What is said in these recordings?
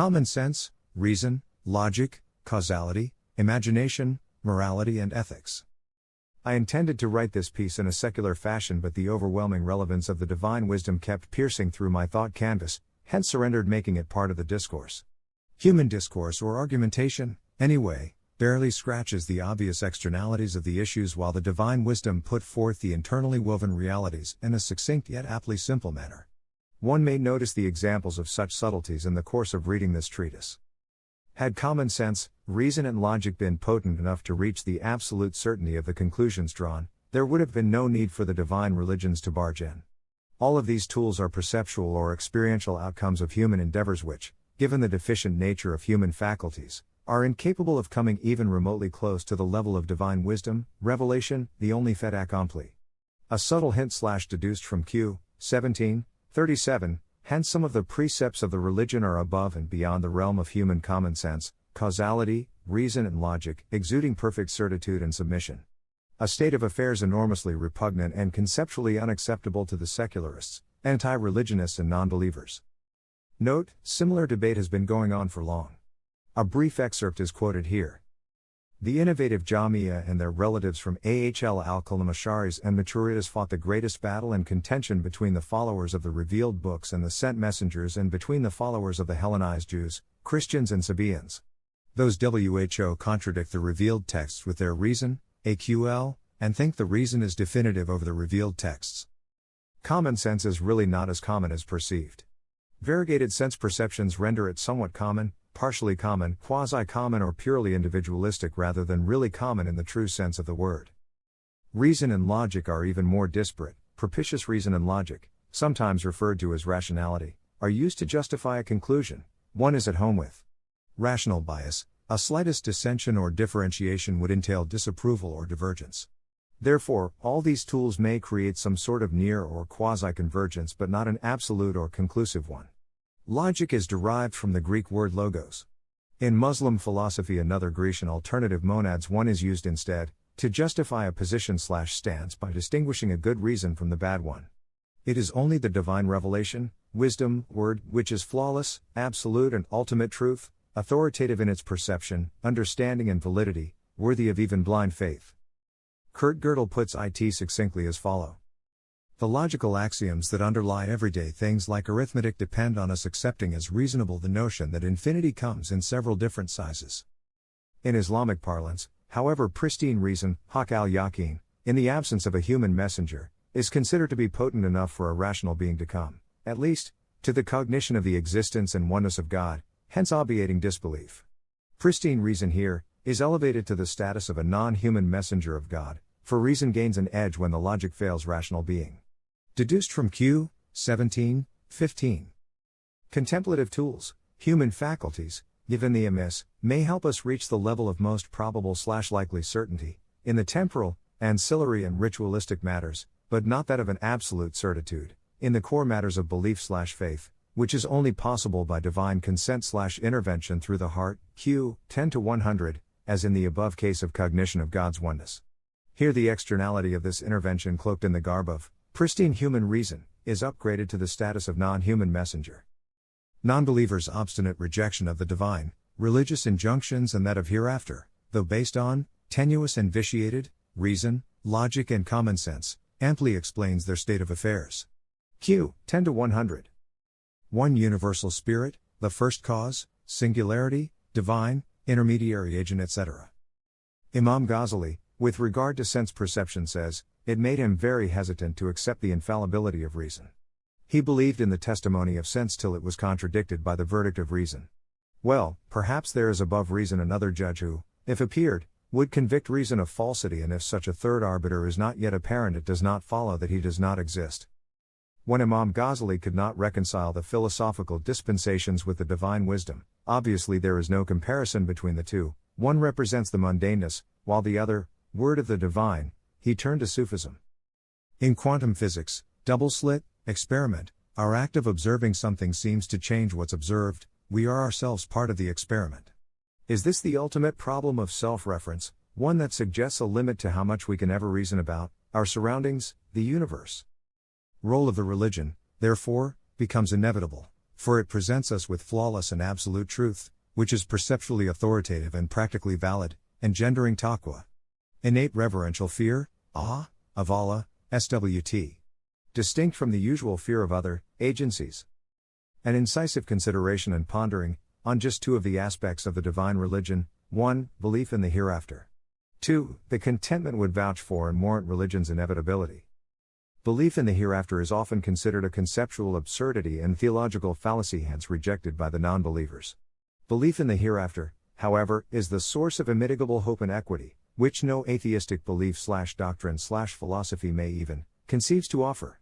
common sense, reason, logic, causality, imagination, morality and ethics. I intended to write this piece in a secular fashion, but the overwhelming relevance of the divine wisdom kept piercing through my thought canvas, hence surrendered making it part of the discourse. Human discourse or argumentation, anyway, barely scratches the obvious externalities of the issues, while the divine wisdom put forth the internally woven realities in a succinct yet aptly simple manner. One may notice the examples of such subtleties in the course of reading this treatise. Had common sense, reason and logic been potent enough to reach the absolute certainty of the conclusions drawn, there would have been no need for the divine religions to barge in. All of these tools are perceptual or experiential outcomes of human endeavors which, given the deficient nature of human faculties, are incapable of coming even remotely close to the level of divine wisdom, revelation, the only fait accompli. A subtle hint deduced from Q. 17:37, hence some of the precepts of the religion are above and beyond the realm of human common sense, causality, reason and logic, exuding perfect certitude and submission. A state of affairs enormously repugnant and conceptually unacceptable to the secularists, anti-religionists and non-believers. Note, similar debate has been going on for long. A brief excerpt is quoted here. The innovative Jamia and their relatives from Ahl al-Kalamasharis and Maturidas fought the greatest battle and contention between the followers of the revealed books and the sent messengers, and between the followers of the Hellenized Jews, Christians and Sabaeans. Those who contradict the revealed texts with their reason, AQL, and think the reason is definitive over the revealed texts. Common sense is really not as common as perceived. Variegated sense perceptions render it somewhat common, partially common, quasi-common or purely individualistic rather than really common in the true sense of the word. Reason and logic are even more disparate. Propitious reason and logic, sometimes referred to as rationality, are used to justify a conclusion one is at home with. Rational bias, a slightest dissension or differentiation would entail disapproval or divergence. Therefore, all these tools may create some sort of near or quasi-convergence but not an absolute or conclusive one. Logic is derived from the Greek word logos. In Muslim philosophy, another Grecian alternative monads one is used instead, to justify a position/stance by distinguishing a good reason from the bad one. It is only the divine revelation, wisdom, word, which is flawless, absolute and ultimate truth, authoritative in its perception, understanding and validity, worthy of even blind faith. Kurt Gödel puts it succinctly as follows. The logical axioms that underlie everyday things like arithmetic depend on us accepting as reasonable the notion that infinity comes in several different sizes. In Islamic parlance, however, pristine reason, haq al-yaqeen, in the absence of a human messenger, is considered to be potent enough for a rational being to come, at least, to the cognition of the existence and oneness of God, hence obviating disbelief. Pristine reason here is elevated to the status of a non-human messenger of God, for reason gains an edge when the logic fails rational being. Deduced from Q. 17:15. Contemplative tools, human faculties, given the Amiss, may help us reach the level of most probable/likely certainty, in the temporal, ancillary and ritualistic matters, but not that of an absolute certitude, in the core matters of belief/faith, which is only possible by divine consent/intervention through the heart, Q. 10-100, as in the above case of cognition of God's oneness. Here the externality of this intervention, cloaked in the garb of pristine human reason, is upgraded to the status of non-human messenger. Non-believers' obstinate rejection of the divine, religious injunctions and that of hereafter, though based on tenuous and vitiated reason, logic and common sense, amply explains their state of affairs. Q. 10-100. One universal spirit, the first cause, singularity, divine, intermediary agent etc. Imam Ghazali, with regard to sense perception, says, it made him very hesitant to accept the infallibility of reason. He believed in the testimony of sense till it was contradicted by the verdict of reason. Well, perhaps there is above reason another judge who, if appeared, would convict reason of falsity, and if such a third arbiter is not yet apparent, it does not follow that he does not exist. When Imam Ghazali could not reconcile the philosophical dispensations with the divine wisdom, obviously there is no comparison between the two. One represents the mundaneness, while the other, word of the divine, he turned to Sufism. In quantum physics, double-slit, experiment, our act of observing something seems to change what's observed, we are ourselves part of the experiment. Is this the ultimate problem of self-reference, one that suggests a limit to how much we can ever reason about our surroundings, the universe? Role of the religion, therefore, becomes inevitable. for it presents us with flawless and absolute truth, which is perceptually authoritative and practically valid, engendering taqwa. Innate reverential fear, awe, of Allah, SWT. Distinct from the usual fear of other agencies. An incisive consideration and pondering on just two of the aspects of the divine religion: 1. Belief in the hereafter. 2. The contentment would vouch for and warrant religion's inevitability. Belief in the hereafter is often considered a conceptual absurdity and theological fallacy, hence rejected by the non-believers. Belief in the hereafter, however, is the source of immitigable hope and equity, which no atheistic belief/doctrine/philosophy may even conceives to offer.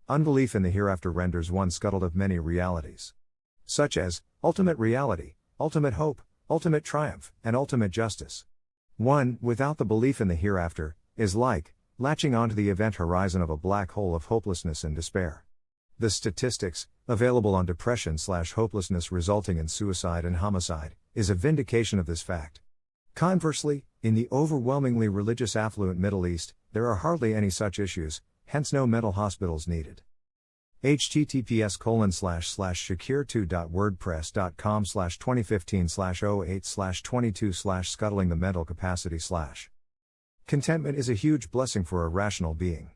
Unbelief in the hereafter renders one scuttled of many realities, such as ultimate reality, ultimate hope, ultimate triumph, and ultimate justice. One without the belief in the hereafter is like latching onto the event horizon of a black hole of hopelessness and despair. The statistics available on depression/hopelessness resulting in suicide and homicide is a vindication of this fact. Conversely, in the overwhelmingly religious affluent Middle East, there are hardly any such issues, hence no mental hospitals needed. https://shakir2.wordpress.com/2015/08/22/ scuttling the mental capacity/. Contentment is a huge blessing for a rational being.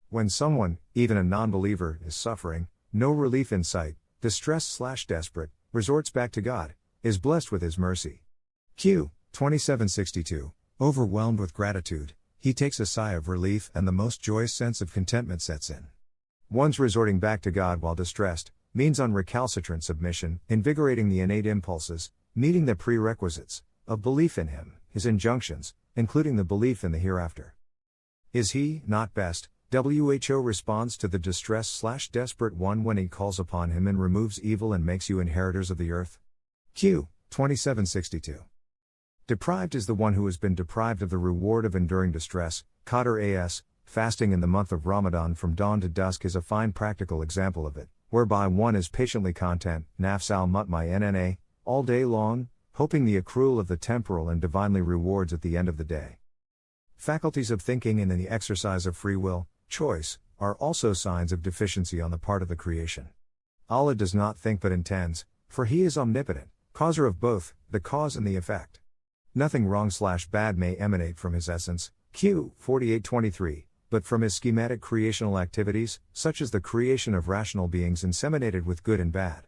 When someone, even a non-believer, is suffering, no relief in sight, distressed/desperate, resorts back to God, is blessed with His mercy. Q. 2762. Overwhelmed with gratitude, he takes a sigh of relief and the most joyous sense of contentment sets in. One's resorting back to God while distressed means on recalcitrant submission, invigorating the innate impulses, meeting the prerequisites of belief in Him, His injunctions, including the belief in the hereafter. Is He not best? WHO responds to the distressed/desperate one when He calls upon Him and removes evil and makes you inheritors of the earth. Q. 2762. Deprived is the one who has been deprived of the reward of enduring distress. Qadr as. Fasting in the month of Ramadan from dawn to dusk is a fine practical example of it, whereby one is patiently content, nafs al-mutmainna, all day long, hoping the accrual of the temporal and divinely rewards at the end of the day. Faculties of thinking and in the exercise of free will, choice, are also signs of deficiency on the part of the creation. Allah does not think but intends, for He is omnipotent, causer of both, the cause and the effect. Nothing wrong/bad may emanate from His essence, Q. 4823, but from His schematic creational activities, such as the creation of rational beings inseminated with good and bad.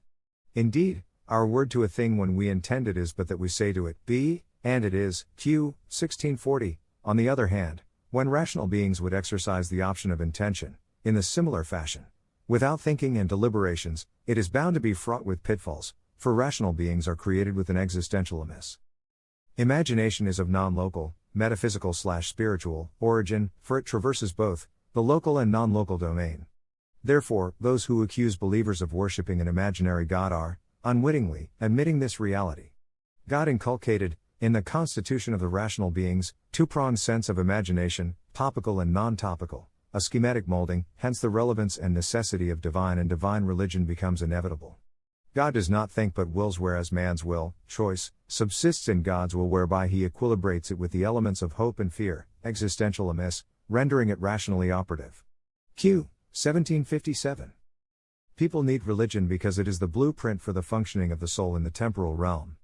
Indeed, our word to a thing when we intend it is but that we say to it, be, and it is, Q. 1640, on the other hand, when rational beings would exercise the option of intention, in the similar fashion, without thinking and deliberations, it is bound to be fraught with pitfalls, for rational beings are created with an existential amiss. Imagination is of non-local, metaphysical/spiritual, origin, for it traverses both, the local and non-local domain. Therefore, those who accuse believers of worshipping an imaginary God are, unwittingly, admitting this reality. God inculcated, in the constitution of the rational beings, two-pronged sense of imagination, topical and non-topical, a schematic molding, hence the relevance and necessity of divine and divine religion becomes inevitable. God does not think but wills, whereas man's will, choice, subsists in God's will, whereby He equilibrates it with the elements of hope and fear, existential amiss, rendering it rationally operative. Q. 1757. People need religion because it is the blueprint for the functioning of the soul in the temporal realm.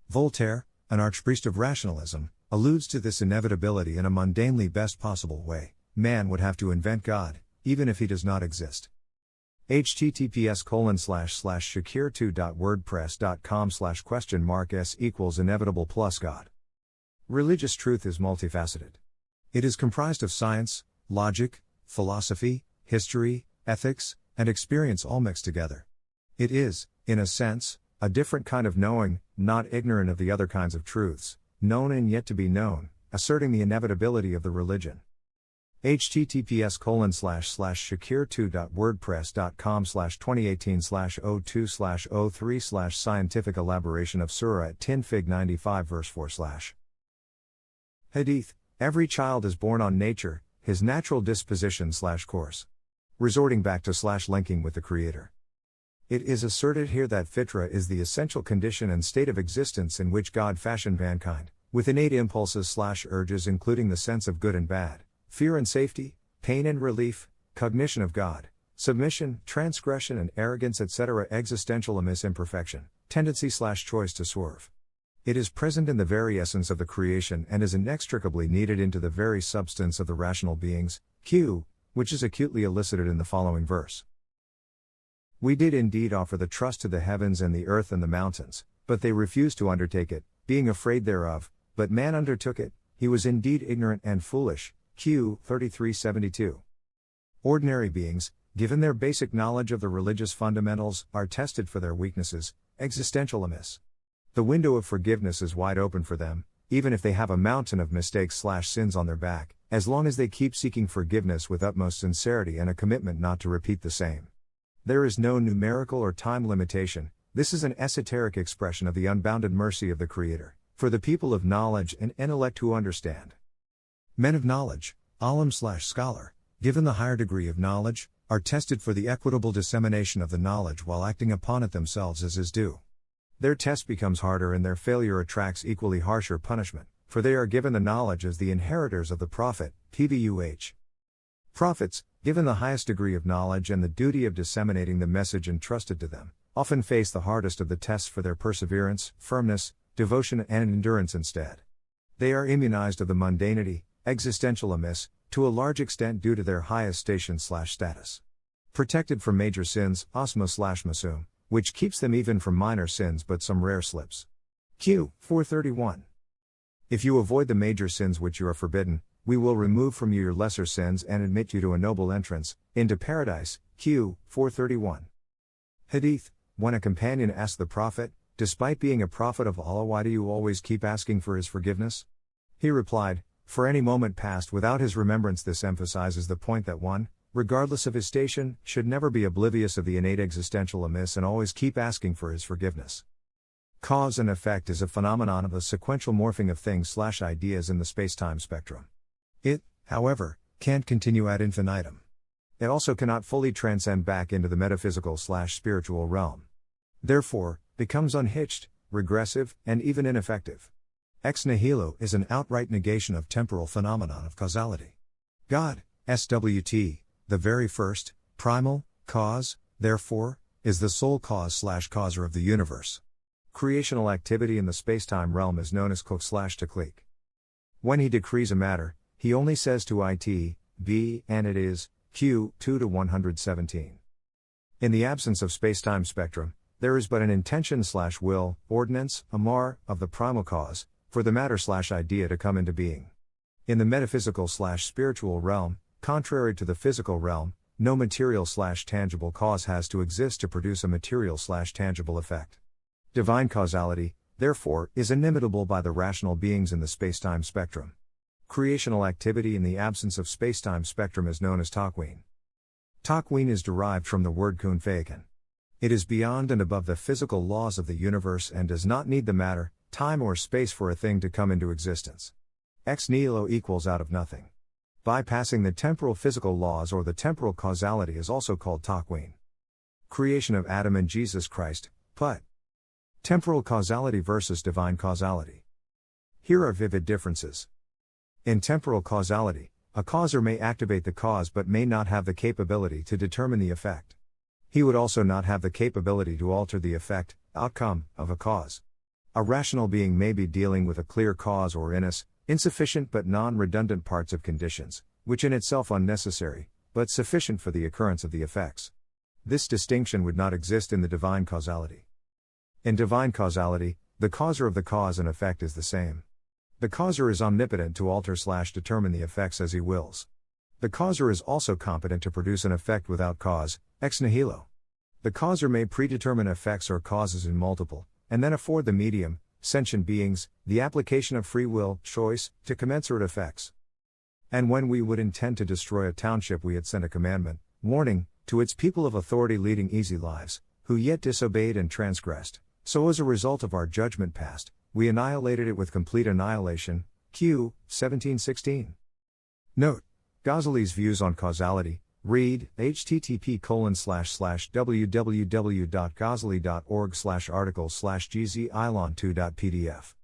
Voltaire, an archpriest of rationalism, alludes to this inevitability in a mundanely best possible way: man would have to invent God, even if He does not exist. https://shakir2.wordpress.com/s = inevitable + God. Religious truth is multifaceted. It is comprised of science, logic, philosophy, history, ethics, and experience all mixed together. It is, in a sense, a different kind of knowing, not ignorant of the other kinds of truths, known and yet to be known, asserting the inevitability of the religion. https://shakir2.wordpress.com/2018/02/03/ scientific elaboration of Surah at Tin Fig 95 verse 4/. Hadith: every child is born on nature, his natural disposition/course. Resorting back to linking with the Creator. It is asserted here that fitra is the essential condition and state of existence in which God fashioned mankind, with innate impulses/urges including the sense of good and bad, fear and safety, pain and relief, cognition of God, submission, transgression and arrogance etc. Existential amiss imperfection, tendency/choice to swerve. It is present in the very essence of the creation and is inextricably kneaded into the very substance of the rational beings, q, which is acutely elicited in the following verse. We did indeed offer the trust to the heavens and the earth and the mountains, but they refused to undertake it, being afraid thereof, but man undertook it, he was indeed ignorant and foolish, q. 33:72. Ordinary beings, given their basic knowledge of the religious fundamentals, are tested for their weaknesses, existential amiss. The window of forgiveness is wide open for them, even if they have a mountain of mistakes/sins on their back, as long as they keep seeking forgiveness with utmost sincerity and a commitment not to repeat the same. There is no numerical or time limitation. This is an esoteric expression of the unbounded mercy of the Creator, for the people of knowledge and intellect who understand. Men of knowledge, alim/scholar, given the higher degree of knowledge, are tested for the equitable dissemination of the knowledge while acting upon it themselves as is due. Their test becomes harder and their failure attracts equally harsher punishment, for they are given the knowledge as the inheritors of the prophet, pvuh. Prophets, given the highest degree of knowledge and the duty of disseminating the message entrusted to them, often face the hardest of the tests for their perseverance, firmness, devotion and endurance instead. They are immunized of the mundanity, existential amiss, to a large extent due to their highest station/status. Protected from major sins, asma/masum, which keeps them even from minor sins but some rare slips. Q. 431. If you avoid the major sins which you are forbidden, we will remove from you your lesser sins and admit you to a noble entrance, into paradise. Q. 431. Hadith. When a companion asked the Prophet, despite being a prophet of Allah, why do you always keep asking for his forgiveness? He replied, for any moment passed without his remembrance. This emphasizes the point that one, regardless of his station, should never be oblivious of the innate existential amiss and always keep asking for his forgiveness. Cause and effect is a phenomenon of the sequential morphing of things/ideas in the space-time spectrum. It, however, can't continue ad infinitum. It also cannot fully transcend back into the metaphysical/spiritual realm. Therefore, becomes unhitched, regressive, and even ineffective. Ex nihilo is an outright negation of temporal phenomenon of causality. God, SWT, the very first, primal, cause, therefore, is the sole cause/causer of the universe. Creational activity in the spacetime realm is known as Kuk/Taklik. When he decrees a matter, he only says to it, be, and it is, Q. 2-117. In the absence of spacetime spectrum, there is but an intention/will, ordinance, amar, of the primal cause, for the matter/idea to come into being. In the metaphysical/spiritual realm, contrary to the physical realm, no material/tangible cause has to exist to produce a material/tangible effect. Divine causality, therefore, is inimitable by the rational beings in the spacetime spectrum. Creational activity in the absence of spacetime spectrum is known as takween. Takween is derived from the word kun fayakun. It is beyond and above the physical laws of the universe and does not need the matter, time or space for a thing to come into existence. Ex nihilo equals out of nothing. Bypassing the temporal physical laws or the temporal causality is also called takween. Creation of Adam and Jesus Christ, put. Temporal causality versus divine causality. Here are vivid differences. In temporal causality, a causer may activate the cause but may not have the capability to determine the effect. He would also not have the capability to alter the effect, outcome, of a cause. A rational being may be dealing with a clear cause or insufficient but non-redundant parts of conditions, which in itself unnecessary, but sufficient for the occurrence of the effects. This distinction would not exist in the divine causality. In divine causality, the causer of the cause and effect is the same. The causer is omnipotent to alter/determine the effects as he wills. The causer is also competent to produce an effect without cause, ex nihilo. The causer may predetermine effects or causes in multiple, and then afford the medium, sentient beings, the application of free will, choice, to commensurate effects. And when we would intend to destroy a township, we had sent a commandment, warning, to its people of authority leading easy lives, who yet disobeyed and transgressed. So as a result of our judgment passed, we annihilated it with complete annihilation. Q. 1716. Note: Ghazali's views on causality. Read http://www.ghazali.org/articles/gzilon2.pdf.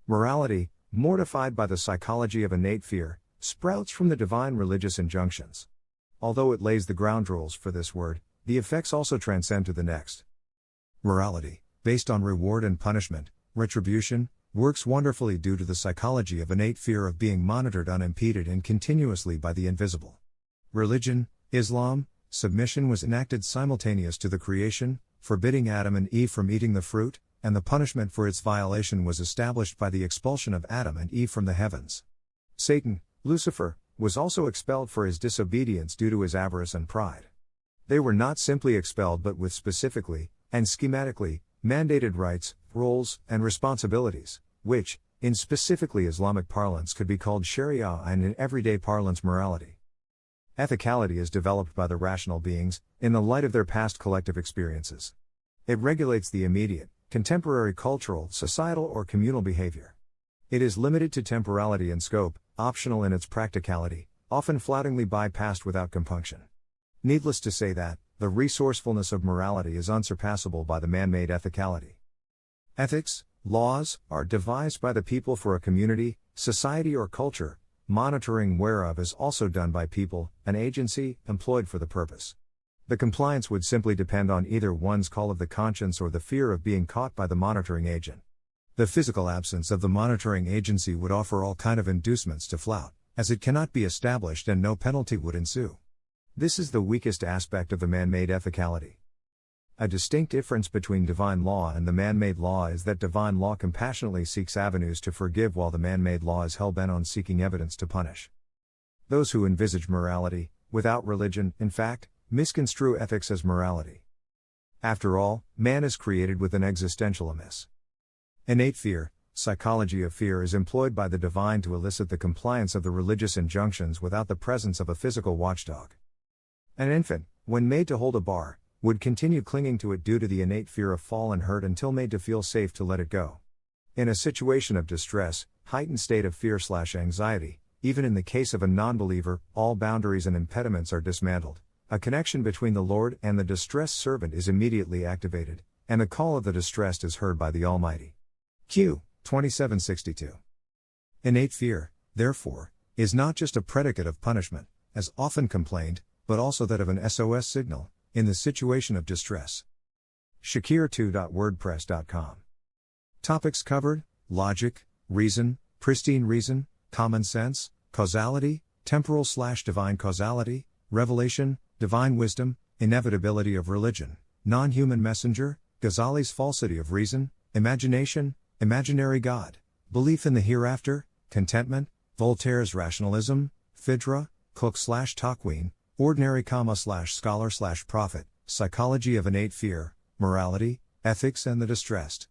Morality, mortified by the psychology of innate fear, sprouts from the divine religious injunctions. although it lays the ground rules for this word, the effects also transcend to the next. Morality, based on reward and punishment, retribution, works wonderfully due to the psychology of innate fear of being monitored unimpeded and continuously by the invisible. Religion, Islam, submission was enacted simultaneous to the creation, forbidding Adam and Eve from eating the fruit, and the punishment for its violation was established by the expulsion of Adam and Eve from the heavens. Satan, Lucifer, was also expelled for his disobedience due to his avarice and pride. They were not simply expelled but with specifically, and schematically, mandated rights, roles, and responsibilities, which, in specifically Islamic parlance could be called Sharia and in everyday parlance morality. Ethicality is developed by the rational beings, in the light of their past collective experiences. It regulates the immediate, contemporary cultural, societal or communal behavior. It is limited to temporality and scope, optional in its practicality, often floutingly bypassed without compunction. Needless to say that, the resourcefulness of morality is unsurpassable by the man-made ethicality. Ethics, laws, are devised by the people for a community, society or culture, monitoring whereof is also done by people, an agency, employed for the purpose. The compliance would simply depend on either one's call of the conscience or the fear of being caught by the monitoring agent. The physical absence of the monitoring agency would offer all kind of inducements to flout, as it cannot be established and no penalty would ensue. This is the weakest aspect of the man-made ethicality. A distinct difference between divine law and the man-made law is that divine law compassionately seeks avenues to forgive while the man-made law is hell-bent on seeking evidence to punish. Those who envisage morality, without religion, in fact, misconstrue ethics as morality. After all, man is created with an existential amiss. Innate fear, psychology of fear is employed by the divine to elicit the compliance of the religious injunctions without the presence of a physical watchdog. An infant, when made to hold a bar, would continue clinging to it due to the innate fear of fall and hurt until made to feel safe to let it go. In a situation of distress, heightened state of fear/anxiety, even in the case of a non-believer, all boundaries and impediments are dismantled, a connection between the Lord and the distressed servant is immediately activated, and the call of the distressed is heard by the Almighty. Q. 2762. Innate fear, therefore, is not just a predicate of punishment, as often complained, but also that of an SOS signal, in the situation of distress. Shakir2.wordpress.com. Topics covered: logic, reason, pristine reason, common sense, causality, temporal/divine causality, revelation, divine wisdom, inevitability of religion, non-human messenger, Ghazali's falsity of reason, imagination, imaginary God, belief in the hereafter, contentment, Voltaire's rationalism, Fidra, Cook/Tocqueen, ordinary comma/scholar/prophet, psychology of innate fear, morality, ethics and the distressed.